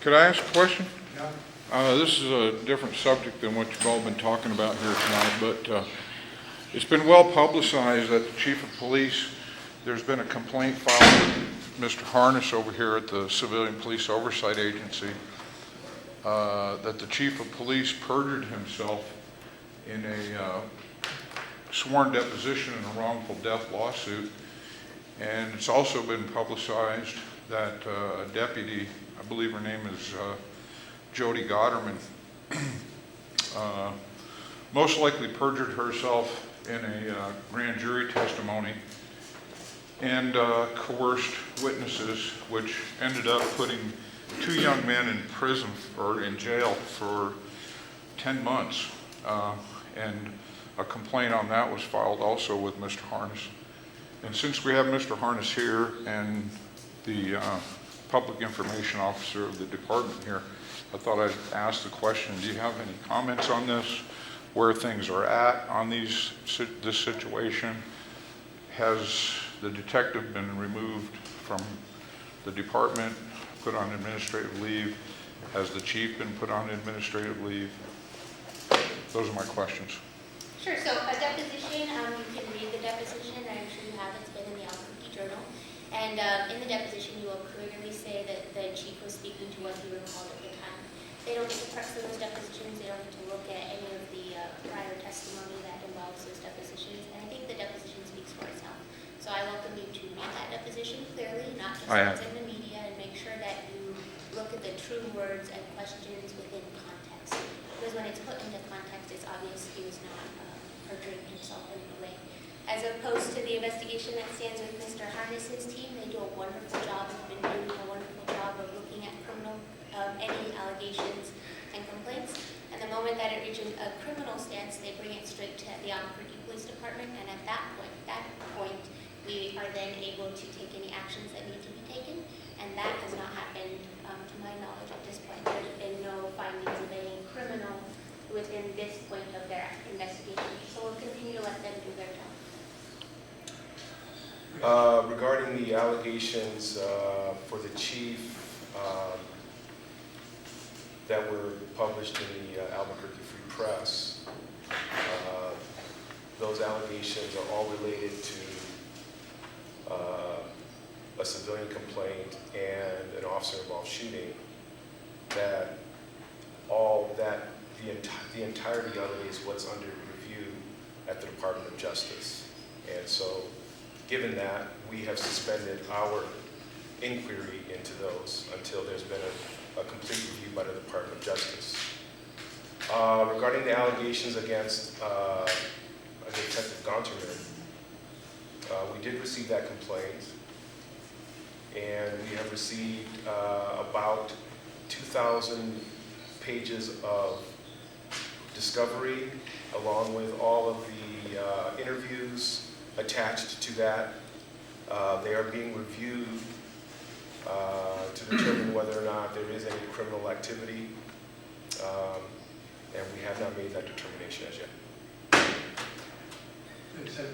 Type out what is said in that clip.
Could I ask a question? Yeah. This is a different subject than what you've all been talking about here tonight, but it's been well publicized that the chief of police, there's been a complaint filed with Mr. Harness over here at the Civilian Police Oversight Agency that the chief of police perjured himself in a sworn deposition in a wrongful death lawsuit. And it's also been publicized that a deputy, I believe her name is Jody Godderman, most likely perjured herself in a grand jury testimony and coerced witnesses, which ended up putting 2 young men in prison or in jail for 10 months. And a complaint on that was filed also with Mr. Harness. And since we have Mr. Harness here and the public information officer of the department here, I thought I'd ask the question, do you have any comments on this, where things are at on this situation? Has the detective been removed from the department, put on administrative leave? Has the chief been put on administrative leave? Those are my questions. Sure, so a deposition, you can read the deposition, I'm sure you have, it's been in the Albuquerque Journal. And in the deposition, you will clearly say that the chief was speaking to what he recalled at the time. They don't get to press those depositions, they don't get to look at any of the prior testimony that involves those depositions, and I think the deposition speaks for itself. So I welcome you to read that deposition clearly, not just what's in the media, and make sure that you look at the true words and questions within context. Because when it's put into context, it's obvious he was not perjuring himself in any way. As opposed to the investigation that stands with Mr. Harness's team, they do a wonderful job and have been doing a wonderful job of looking at any allegations and complaints. And the moment that it reaches a criminal stance, they bring it straight to the Albuquerque Police Department, and at that point, we are then able to take any actions that need to be taken, and that has not happened to my knowledge at this point. There's been no findings of any criminal within this point of their investigation, so we'll continue to let them do their job. Regarding the allegations for the chief that were published in the Albuquerque Free Press, those allegations are all related to a civilian complaint and an officer-involved shooting. The entirety of it is what's under review at the Department of Justice. And so, given that, we have suspended our inquiry into those until there's been a complete review by the Department of Justice. Regarding the allegations against Detective Gonterman, we did receive that complaint, and we have received about 2,000 pages of discovery, along with all of the interviews attached to that. They are being reviewed to determine whether or not there is any criminal activity, and we have not made that determination as yet. Is that